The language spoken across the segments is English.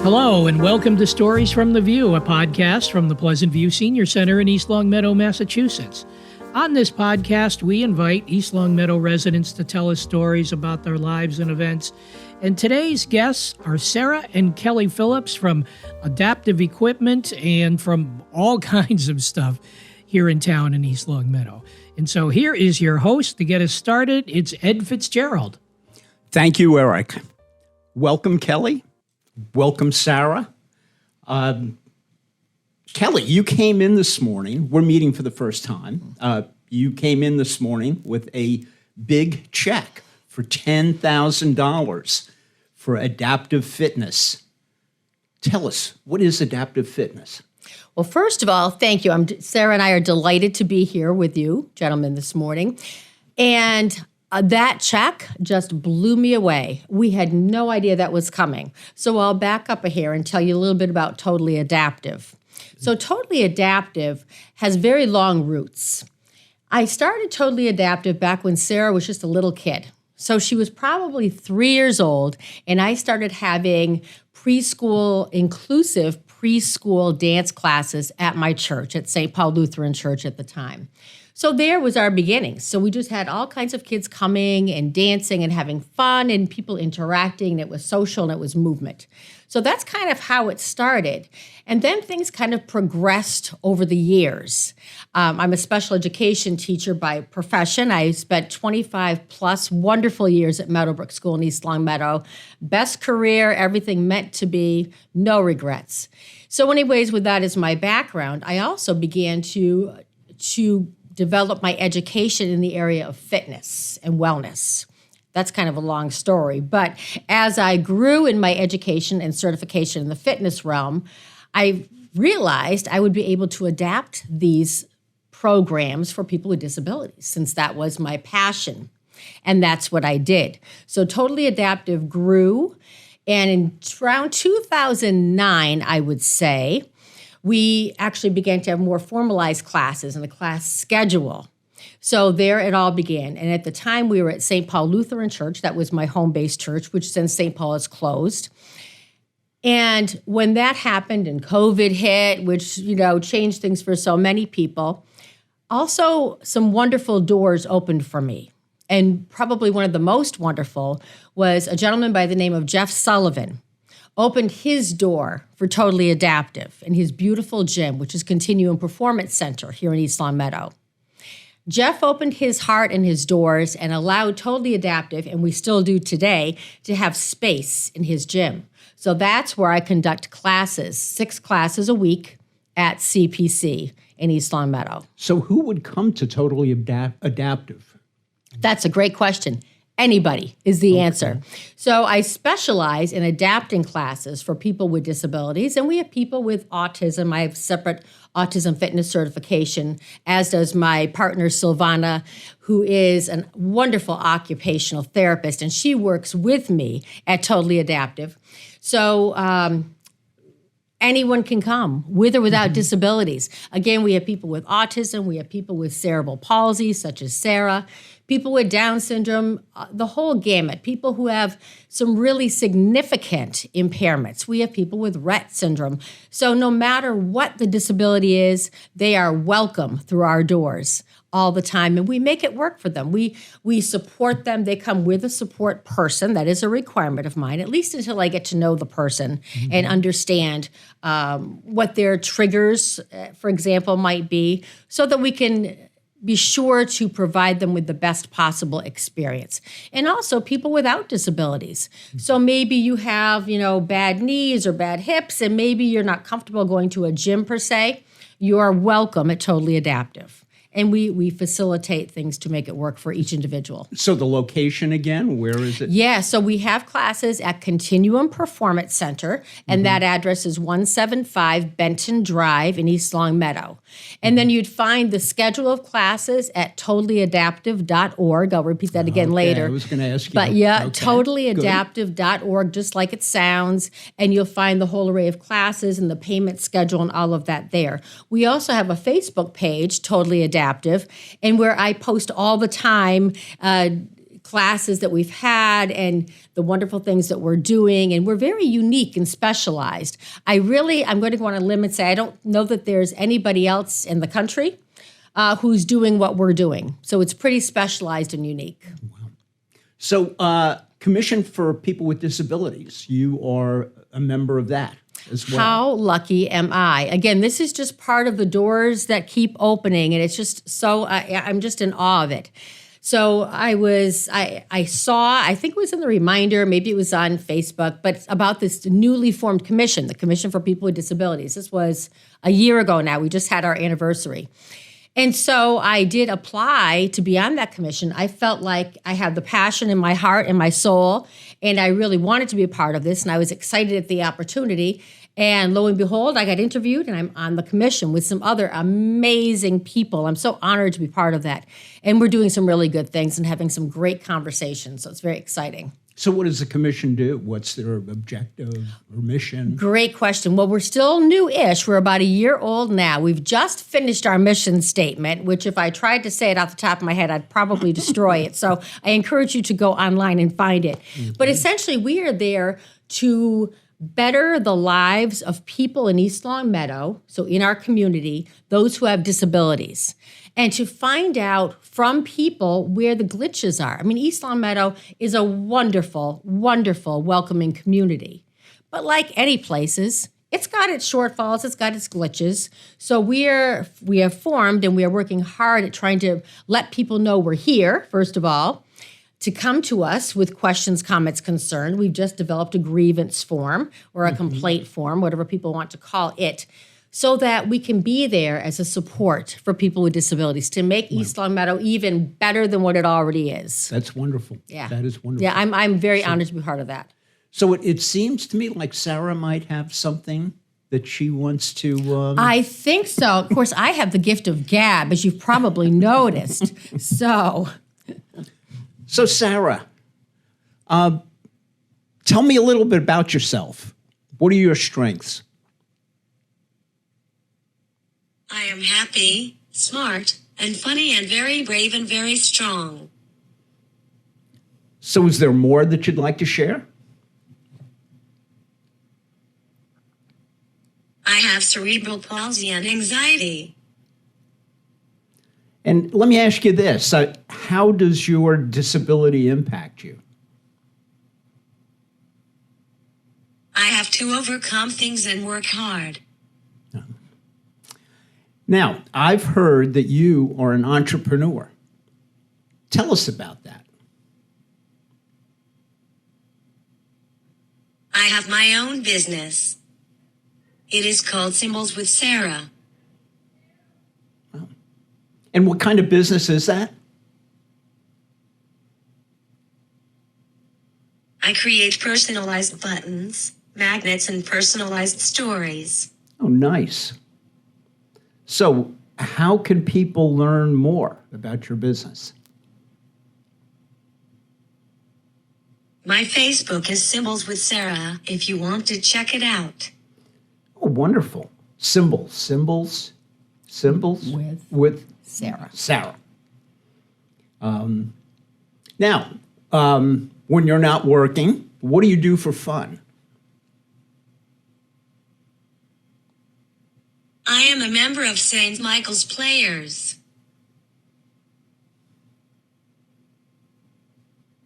Hello, and welcome to Stories from the View, a podcast from the Pleasant View Senior Center in East Longmeadow, Massachusetts. On this podcast, we invite East Longmeadow residents to tell us stories about their lives and events. And today's guests are Sarah and Kelly Phillips from Adaptive Equipment and from all kinds of stuff here in town in East Longmeadow. And so here is your host to get us started. It's Ed Fitzgerald. Thank you, Eric. Welcome, Kelly. Welcome, Sarah. Kelly, you came in this morning. We're meeting for the first time. You came in this morning with a big check for $10,000 for adaptive fitness. Tell us, what is adaptive fitness? Well, first of all, thank you. Sarah and I are delighted to be here with you, gentlemen, this morning. And that check just blew me away. We had no idea that was coming. So I'll back up here and tell you a little bit about Totally Adaptive. So Totally Adaptive has very long roots. I started Totally Adaptive back when Sarah was just a little kid. So she was probably 3 years old, and I started having inclusive preschool dance classes at my church, at St. Paul Lutheran Church at the time. So there was our beginning. So we just had all kinds of kids coming and dancing and having fun and people interacting, and it was social and it was movement. So that's kind of how it started. And then things kind of progressed over the years. I'm a special education teacher by profession. I spent 25 plus wonderful years at Meadowbrook School in East Longmeadow. Best career, everything meant to be, no regrets. So anyways, with that as my background, I also began to develop my education in the area of fitness and wellness. That's kind of a long story. But as I grew in my education and certification in the fitness realm, I realized I would be able to adapt these programs for people with disabilities, since that was my passion. And that's what I did. So Totally Adaptive grew. And in around 2009, I would say, we actually began to have more formalized classes and a class schedule. So there it all began. And at the time, we were at St. Paul Lutheran Church. That was my home-based church, which since St. Paul is closed. And when that happened and COVID hit, which, changed things for so many people, also some wonderful doors opened for me. And probably one of the most wonderful was a gentleman by the name of Jeff Sullivan opened his door for Totally Adaptive in his beautiful gym, which is Continuum Performance Center here in East Longmeadow. Jeff opened his heart and his doors and allowed Totally Adaptive, and we still do today, to have space in his gym. So that's where I conduct classes, 6 classes a week at CPC in East Longmeadow. So who would come to Totally Adaptive? That's a great question. Anybody is the answer. So I specialize in adapting classes for people with disabilities, and we have people with autism. I have separate autism fitness certification, as does my partner, Silvana, who is a wonderful occupational therapist, and she works with me at Totally Adaptive. So anyone can come, with or without disabilities. Again, we have people with autism, we have people with cerebral palsy, such as Sarah, people with Down syndrome, the whole gamut, people who have some really significant impairments. We have people with Rett syndrome. So no matter what the disability is, they are welcome through our doors all the time, and we make it work for them. We support them. They come with a support person. That is a requirement of mine, at least until I get to know the person and understand what their triggers, for example, might be, so that we can be sure to provide them with the best possible experience. And also people without disabilities. So maybe you have, bad knees or bad hips, and maybe you're not comfortable going to a gym per se. You are welcome at Totally Adaptive. And we facilitate things to make it work for each individual. So the location again, where is it? Yeah, so we have classes at Continuum Performance Center, and that address is 175 Benton Drive in East Longmeadow. And then you'd find the schedule of classes at totallyadaptive.org. I'll repeat that again later. I was going to ask you. But totallyadaptive.org, just like it sounds, and you'll find the whole array of classes and the payment schedule and all of that there. We also have a Facebook page, Totally Adaptive, and where I post all the time classes that we've had and the wonderful things that we're doing. And we're very unique and specialized. I'm going to go on a limb and say I don't know that there's anybody else in the country who's doing what we're doing. So it's pretty specialized and unique. So, Commission for People with Disabilities, you are a member of that as well. How lucky am I? Again, this is just part of the doors that keep opening, and it's just so, I'm just in awe of it. So I saw, I think it was in the reminder, maybe it was on Facebook, but about this newly formed commission, the Commission for People with Disabilities. This was a year ago now. We just had our anniversary. And so I did apply to be on that commission. I felt like I had the passion in my heart and my soul, and I really wanted to be a part of this, and I was excited at the opportunity. And lo and behold, I got interviewed, and I'm on the commission with some other amazing people. I'm so honored to be part of that. And we're doing some really good things and having some great conversations, so it's very exciting. So what does the commission do? What's their objective or mission? Great question. Well, we're still new-ish. We're about a year old now. We've just finished our mission statement, which if I tried to say it off the top of my head, I'd probably destroy it. So I encourage you to go online and find it. Mm-hmm. But essentially, we are there to better the lives of people in East Longmeadow, so in our community, those who have disabilities, and to find out from people where the glitches are. I mean, East Longmeadow is a wonderful, wonderful, welcoming community. But like any places, it's got its shortfalls, it's got its glitches. So we have formed and we are working hard at trying to let people know we're here, first of all, to come to us with questions, comments, concerns. We've just developed a grievance form or a complaint form, whatever people want to call it, so that we can be there as a support for people with disabilities to make East Longmeadow even better than what it already is. That's wonderful. Yeah. That is wonderful. Yeah, I'm very honored to be part of that. So it seems to me like Sarah might have something that she wants to... I think so. Of course, I have the gift of gab, as you've probably noticed. So Sarah, tell me a little bit about yourself. What are your strengths? I am happy, smart, and funny, and very brave and very strong. So is there more that you'd like to share? I have cerebral palsy and anxiety. And let me ask you this. How does your disability impact you? I have to overcome things and work hard. Now, I've heard that you are an entrepreneur. Tell us about that. I have my own business. It is called Symbols with Sarah. And what kind of business is that? I create personalized buttons, magnets, and personalized stories. Oh, nice. So how can people learn more about your business? My Facebook is Symbols with Sarah, if you want to check it out. Oh, wonderful. Symbols with Sarah. Now, when you're not working, what do you do for fun? I am a member of St. Michael's Players.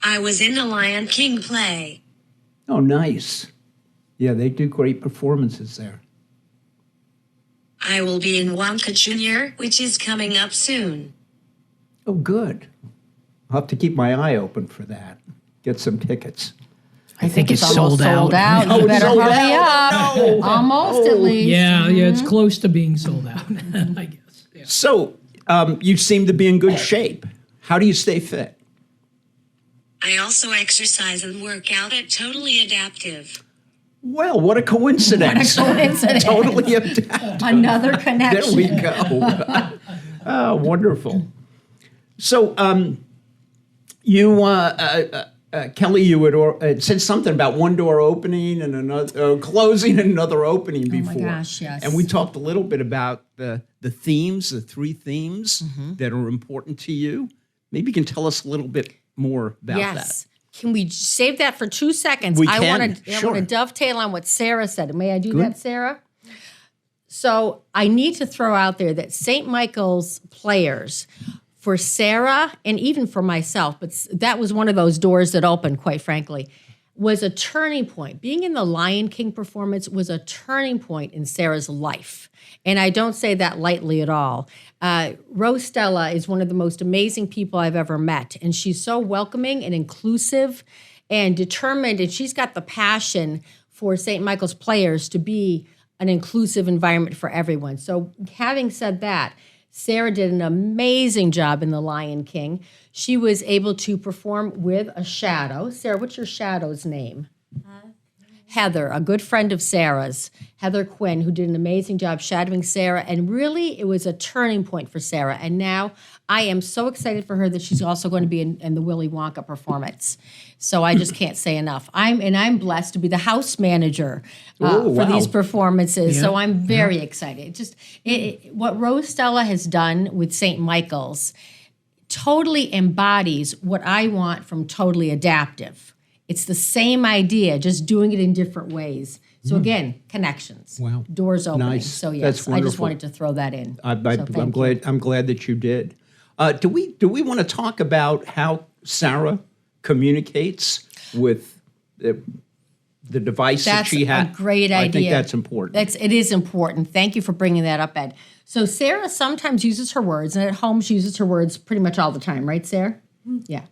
I was in the Lion King play. Oh, nice. Yeah, they do great performances there. I will be in Wonka Jr., which is coming up soon. Oh, good. I'll have to keep my eye open for that. Get some tickets. I think it's almost sold out. Oh, You it's better sold hurry out. up. No. Almost, at least. Yeah, it's close to being sold out, I guess. Yeah. So you seem to be in good shape. How do you stay fit? I also exercise and work out at Totally Adaptive. Well, what a coincidence. What a coincidence. Totally adaptive. Another There connection. we go. Oh, wonderful. So Kelly, you had said something about one door opening and another closing and another opening before. Oh my gosh, yes. And we talked a little bit about the themes, the three themes that are important to you. Maybe you can tell us a little bit more about that. Yes. Can we save that for 2 seconds? We I can. want to Sure. dovetail on what Sarah said. May I do that, Sarah? So I need to throw out there that St. Michael's players, for Sarah and even for myself, but that was one of those doors that opened, quite frankly, was a turning point. Being in the Lion King performance was a turning point in Sarah's life. And I don't say that lightly at all. Rose Stella is one of the most amazing people I've ever met. And she's so welcoming and inclusive and determined. And she's got the passion for St. Michael's players to be an inclusive environment for everyone. So having said that, Sarah did an amazing job in The Lion King. She was able to perform with a shadow. Sarah, what's your shadow's name? Heather, a good friend of Sarah's, Heather Quinn, who did an amazing job shadowing Sarah. And really, it was a turning point for Sarah. And now I am so excited for her that she's also going to be in the Willy Wonka performance. So I just can't say enough. I'm blessed to be the house manager for these performances. Yeah. So I'm very excited. Just what Rose Stella has done with St. Michael's totally embodies what I want from Totally Adaptive. It's the same idea, just doing it in different ways. So again, connections. Wow. Doors opening. Nice. So yes, That's I just wonderful. wanted to throw that in. I'm glad that you did. Do we want to talk about how Sarah communicates with the device that That's she had? a great idea. I think that's important. It is important. Thank you for bringing that up, Ed. So Sarah sometimes uses her words, and at home she uses her words pretty much all the time, right, Sarah? Yeah.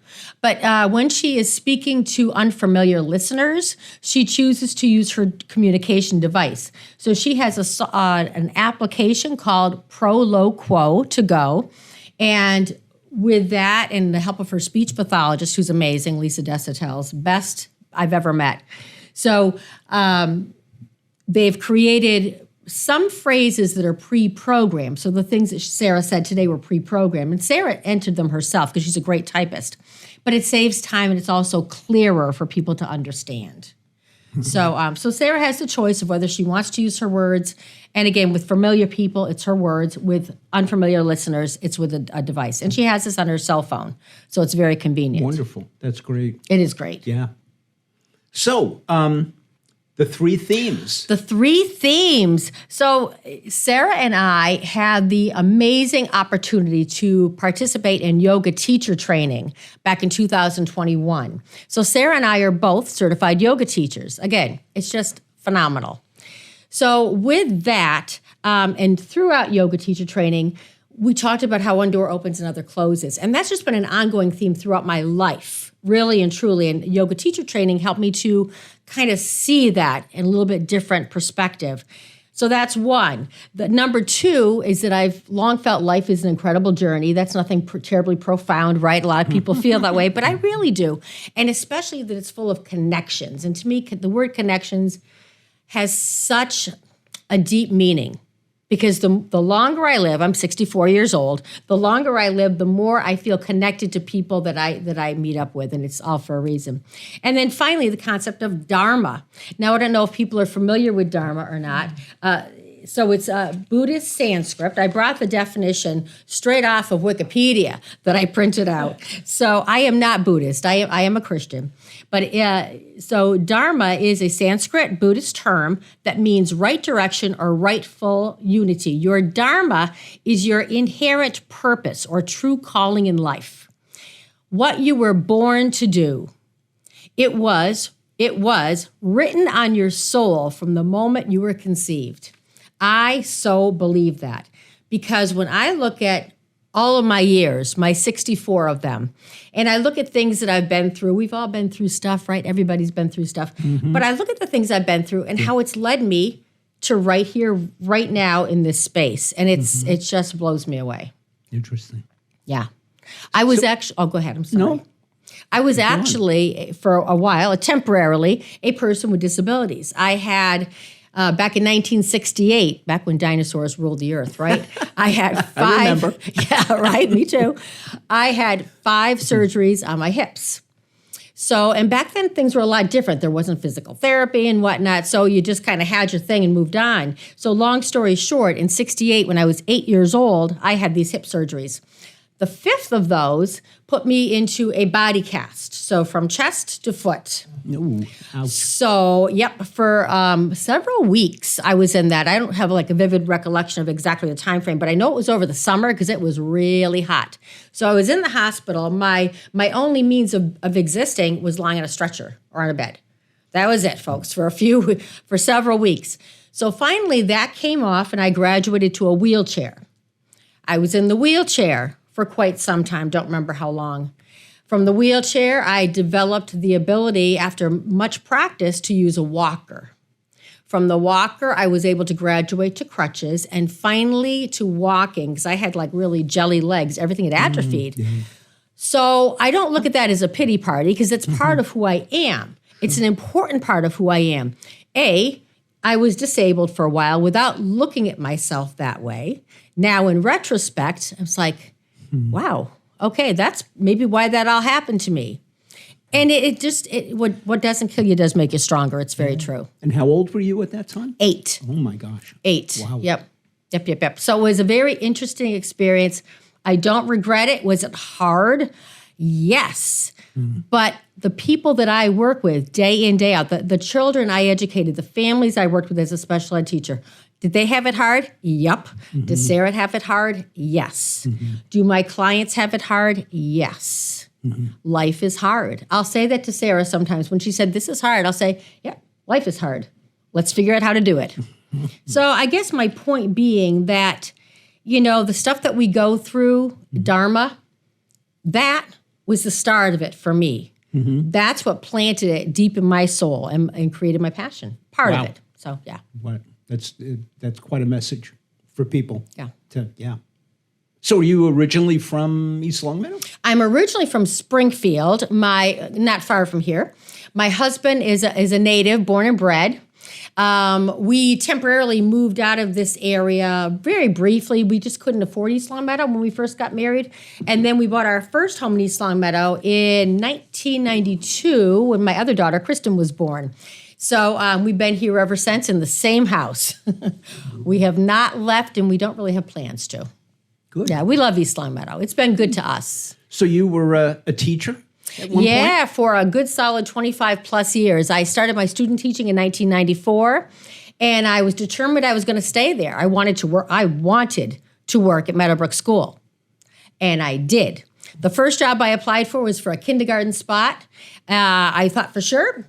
But when she is speaking to unfamiliar listeners, she chooses to use her communication device. So she has an application called Proloquo to go. And with that and the help of her speech pathologist, who's amazing, Lisa Desautel's best I've ever met. So they've created some phrases that are pre-programmed. So the things that Sarah said today were pre-programmed. And Sarah entered them herself because she's a great typist. But it saves time and it's also clearer for people to understand. So Sarah has the choice of whether she wants to use her words. And again, with familiar people, it's her words. With unfamiliar listeners, it's with a device. And she has this on her cell phone. So it's very convenient. Wonderful. That's great. It is great. Yeah. So, the three themes. The three themes. So Sarah and I had the amazing opportunity to participate in yoga teacher training back in 2021. So Sarah and I are both certified yoga teachers. Again, it's just phenomenal. So with that, and throughout yoga teacher training, we talked about how one door opens and another closes. And that's just been an ongoing theme throughout my life, really and truly. And yoga teacher training helped me to kind of see that in a little bit different perspective. So that's one. The number two is that I've long felt life is an incredible journey. That's nothing terribly profound, right? A lot of people feel that way, but I really do. And especially that it's full of connections. And to me, the word connections has such a deep meaning. Because the longer I live, I'm 64 years old, the longer I live, the more I feel connected to people that I meet up with, and it's all for a reason. And then finally, the concept of Dharma. Now, I don't know if people are familiar with Dharma or not. So it's Buddhist Sanskrit. I brought the definition straight off of Wikipedia that I printed out. So I am not Buddhist. I am a Christian. But so Dharma is a Sanskrit Buddhist term that means right direction or rightful unity. Your Dharma is your inherent purpose or true calling in life. What you were born to do. It was written on your soul from the moment you were conceived. I so believe that because when I look at all of my years, my 64 of them, and I look at things that I've been through, we've all been through stuff, right? Everybody's been through stuff. Mm-hmm. But I look at the things I've been through and how it's led me to right here, right now in this space. And it just blows me away. Interesting. Yeah. I was actually, go ahead. I'm sorry. No. I was actually, for a while, temporarily, a person with disabilities. I had... back in 1968, back when dinosaurs ruled the earth, right? I had 5. I remember. Yeah, right. Me too. I had 5 surgeries on my hips. So, and back then things were a lot different. There wasn't physical therapy and whatnot. So you just kind of had your thing and moved on. So long story short, in 68, when I was 8 years old, I had these hip surgeries. The fifth of those put me into a body cast. So from chest to foot. Ooh, ouch. So, for several weeks I was in that. I don't have like a vivid recollection of exactly the time frame, but I know it was over the summer because it was really hot. So I was in the hospital. My only means of existing was lying on a stretcher or on a bed. That was it, folks, for several weeks. So finally that came off and I graduated to a wheelchair. I was in the wheelchair for quite some time, don't remember how long. From the wheelchair, I developed the ability, after much practice, to use a walker. From the walker, I was able to graduate to crutches and finally to walking, because I had like really jelly legs, everything had atrophied. So I don't look at that as a pity party because it's part of who I am. It's an important part of who I am. I was disabled for a while without looking at myself that way. Now, in retrospect, I was like, wow, okay, that's maybe why that all happened to me. And what doesn't kill you does make you stronger. It's very true. And how old were you at that time? 8. Oh, my gosh. 8. Wow. Yep. So it was a very interesting experience. I don't regret it. Was it hard? Yes. But the people that I work with day in, day out, the children I educated, the families I worked with as a special ed teacher, did they have it hard? Yep. Does Sarah have it hard? Yes. Do my clients have it hard? Yes. Life is hard. I'll say that to Sarah sometimes. When she said, this is hard, I'll say, yeah, life is hard. Let's figure out how to do it. So I guess my point being that, the stuff that we go through, Dharma, that was the start of it for me. That's what planted it deep in my soul and created my passion, part of it. So, yeah. What? That's quite a message for people. Yeah. So are you originally from East Longmeadow? I'm originally from Springfield, not far from here. My husband is a native, born and bred. We temporarily moved out of this area very briefly. We just couldn't afford East Longmeadow when we first got married. And then we bought our first home in East Longmeadow in 1992 when my other daughter, Kristen, was born. So we've been here ever since in the same house. We have not left and we don't really have plans to. Good. Yeah, we love East Longmeadow. It's been good to us. So you were a teacher at one point? For a good solid 25 plus years. I started my student teaching in 1994, and I was determined I was going to stay there. I wanted to work at Meadowbrook School, and I did. The first job I applied for was for a kindergarten spot. I thought for sure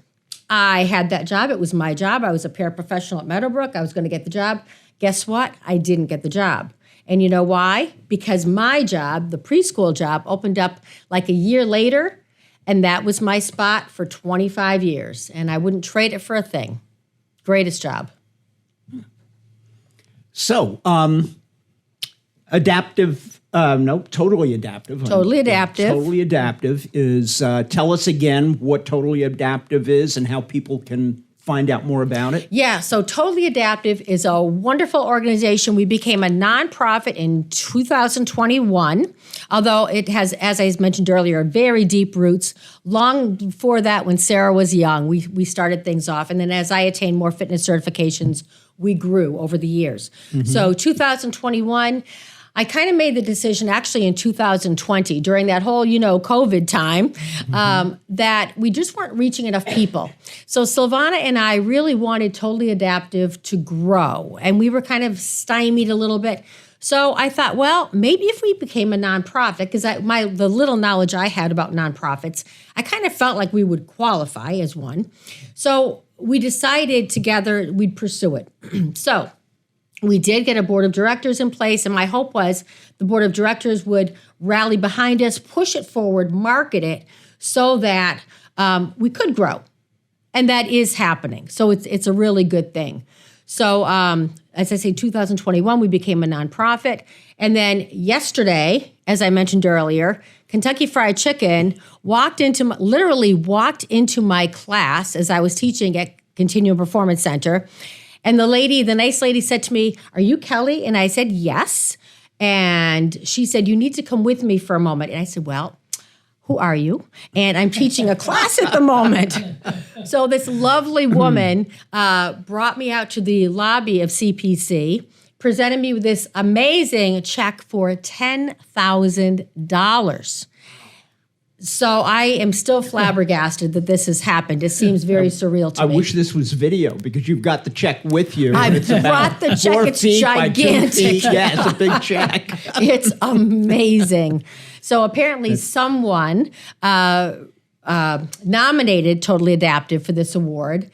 I had that job. It was my job. I was a paraprofessional at Meadowbrook. I was going to get the job. Guess what? I didn't get the job. And you know why? Because my job, the preschool job, opened up like a year later, and that was my spot for 25 years. And I wouldn't trade it for a thing. Greatest job. So, adaptive, totally adaptive. Totally adaptive. Totally adaptive is, tell us again what totally adaptive is and how people can find out more about it. Yeah, so Totally Adaptive is a wonderful organization. We became a nonprofit in 2021, although it has, as I mentioned earlier, very deep roots. Long before that, when Sarah was young, we started things off. And then as I attained more fitness certifications, we grew over the years. So 2021, I kind of made the decision actually in 2020 during that whole, COVID time, that we just weren't reaching enough people. So Silvana and I really wanted Totally Adaptive to grow, and we were kind of stymied a little bit. So I thought, well, maybe if we became a nonprofit, because the little knowledge I had about nonprofits, I kind of felt like we would qualify as one. So we decided together we'd pursue it. So we did get a board of directors in place, and my hope was the board of directors would rally behind us, push it forward, market it so that we could grow. And that is happening. So it's a really good thing. So as I say, 2021, we became a nonprofit. And then yesterday, as I mentioned earlier, Kentucky Fried Chicken literally walked into my class as I was teaching at Continuum Performance Center. And the nice lady said to me, "Are you Kelly?" And I said, "Yes." And she said, "You need to come with me for a moment." And I said, "Well, who are you?" And I'm teaching a class at the moment. So this lovely woman brought me out to the lobby of CPC, presented me with this amazing check for $10,000. So I am still flabbergasted that this has happened. It seems very surreal to me. I wish this was video because you've got the check with you. I It's about brought the check. 4 It's feet by 2 gigantic. feet. Yeah, it's a big check. It's amazing. So apparently someone nominated Totally Adaptive for this award,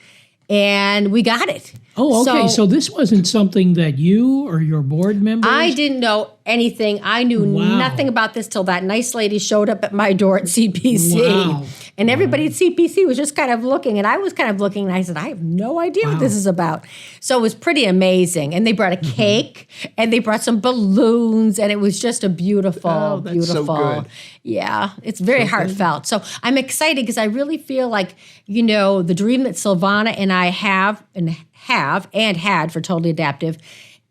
and we got it. Oh, okay. So this wasn't something that you or your board members? I didn't know anything. I knew Wow. nothing about this till that nice lady showed up at my door at CPC. Wow. And everybody at CPC was just kind of looking, and I was kind of looking, and I said, I have no idea what this is about. So it was pretty amazing. And they brought a cake, and they brought some balloons, and it was just a beautiful, Oh, that's so beautiful. good. Yeah, it's very heartfelt. So I'm excited because I really feel like, the dream that Silvana and I have and had for Totally Adaptive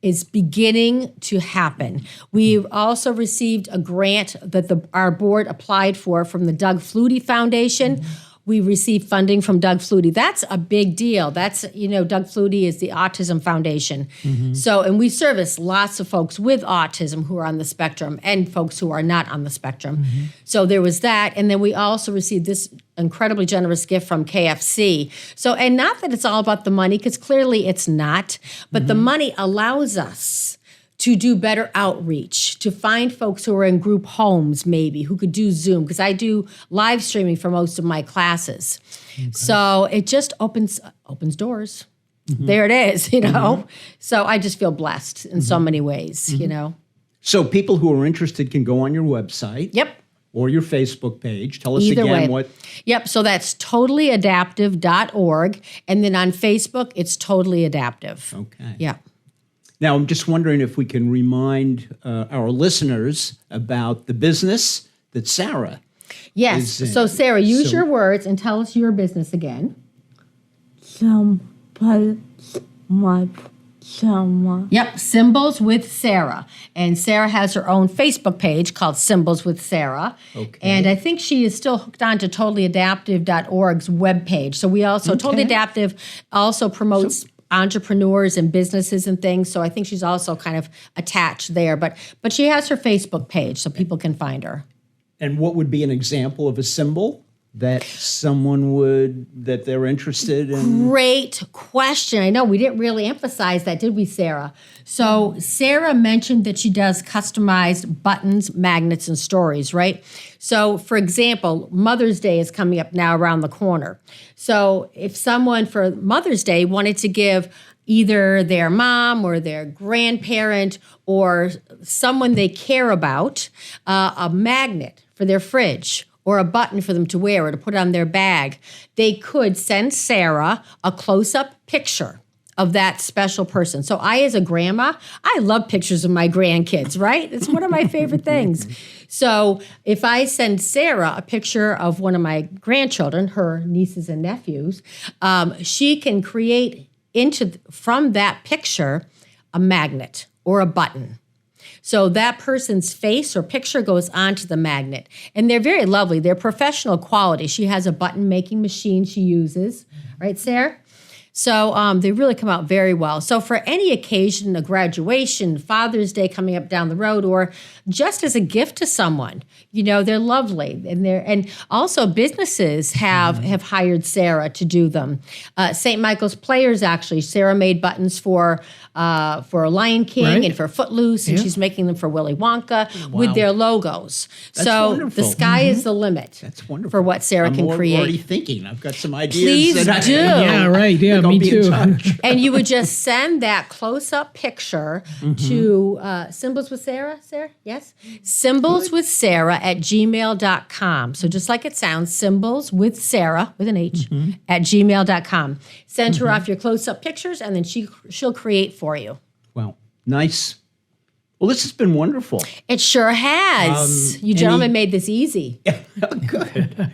is beginning to happen. We've also received a grant that our board applied for from the Doug Flutie Foundation. We received funding from Doug Flutie. That's a big deal. That's, Doug Flutie is the Autism Foundation. So, and we service lots of folks with autism who are on the spectrum and folks who are not on the spectrum. So there was that. And then we also received this incredibly generous gift from KFC. So, and not that it's all about the money, because clearly it's not, but the money allows us to do better outreach, to find folks who are in group homes maybe, who could do Zoom, because I do live streaming for most of my classes. Okay. So it just opens doors. There it is, So I just feel blessed in so many ways, So people who are interested can go on your website. Yep. Or your Facebook page. Tell us Either again way. what. Yep, so that's totallyadaptive.org. And then on Facebook, it's Totally Adaptive. Okay. Yeah. Now, I'm just wondering if we can remind our listeners about the business that Sarah Yes. is So, Sarah, use So- your words and tell us your business again. Yep, Symbols with Sarah. And Sarah has her own Facebook page called Symbols with Sarah. Okay. And I think she is still hooked on to totallyadaptive.org's webpage. So we also, Totally Adaptive also promotes entrepreneurs and businesses and things. So I think she's also kind of attached there. But she has her Facebook page so people can find her. And what would be an example of a symbol that that they're interested in? Great question. I know we didn't really emphasize that, did we, Sarah? So Sarah mentioned that she does customized buttons, magnets, and stories, right? So, for example, Mother's Day is coming up now around the corner. So if someone for Mother's Day wanted to give either their mom or their grandparent or someone they care about a magnet for their fridge, or a button for them to wear or to put on their bag, they could send Sarah a close-up picture of that special person. So I, as a grandma, I love pictures of my grandkids, right? It's one of my favorite things. So if I send Sarah a picture of one of my grandchildren, her nieces and nephews, she can create from that picture a magnet or a button. So that person's face or picture goes onto the magnet. And they're very lovely. They're professional quality. She has a button-making machine she uses. Right, Sarah? So they really come out very well. So for any occasion, a graduation, Father's Day coming up down the road, or just as a gift to someone, they're lovely. And also businesses have hired Sarah to do them. St. Michael's Players, actually, Sarah made buttons for Lion King Right. and for Footloose, and she's making them for Willy Wonka with their logos. That's so wonderful. the sky is the limit. That's wonderful. For what Sarah can I'm create. already thinking. I've got some ideas. Please that do. Yeah, right. Yeah, I'll me be in too. touch. And you would just send that close-up picture to Symbols with Sarah, yes? Symbols with Sarah at gmail.com. So just like it sounds, Symbols with Sarah, with an H, at gmail.com. Send her off your close-up pictures, and then she'll create for you. Well, nice. Well, this has been wonderful. It sure has. You gentlemen made this easy. Good.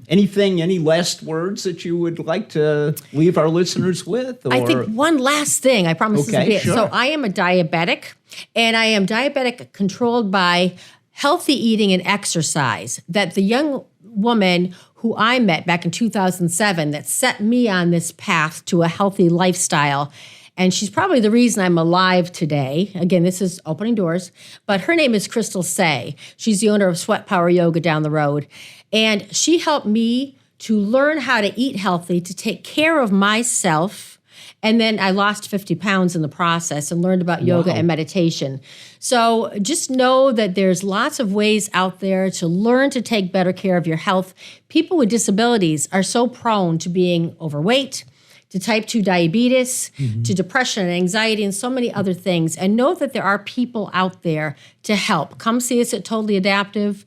Any last words that you would like to leave our listeners with? Or? I think one last thing. I promise this will be it. sure. So I am a diabetic, and I am diabetic controlled by healthy eating and exercise. That the young woman who I met back in 2007 that set me on this path to a healthy lifestyle And she's probably the reason I'm alive today. Again, this is opening doors, but her name is Crystal Say. She's the owner of Sweat Power Yoga down the road. And she helped me to learn how to eat healthy, to take care of myself. And then I lost 50 pounds in the process and learned about yoga and meditation. So just know that there's lots of ways out there to learn to take better care of your health. People with disabilities are so prone to being overweight, to type 2 diabetes, to depression and anxiety, and so many other things. And know that there are people out there to help. Come see us at Totally Adaptive.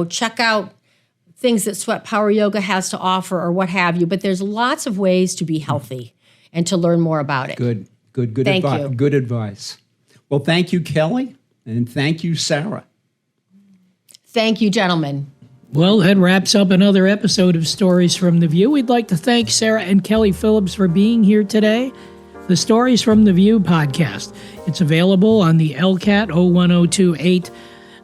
Check out things that Sweat Power Yoga has to offer or what have you. But there's lots of ways to be healthy and to learn more about it. Good Thank advice. you. Good advice. Well, thank you, Kelly, and thank you, Sarah. Thank you, gentlemen. Well, that wraps up another episode of Stories from the View. We'd like to thank Sarah and Kelly Phillips for being here today. The Stories from the View podcast. It's available on the LCAT 01028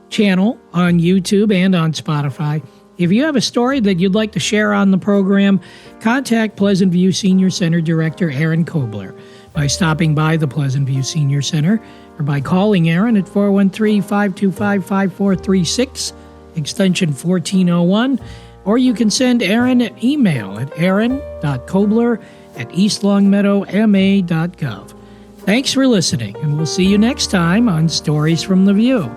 channel on YouTube and on Spotify. If you have a story that you'd like to share on the program, contact Pleasant View Senior Center Director Erin Kobler by stopping by the Pleasant View Senior Center or by calling Erin at 413-525-5436, extension 1401, or you can send Erin an email at erin.kobler@eastlongmeadowma.gov. Thanks for listening, and we'll see you next time on Stories from the View.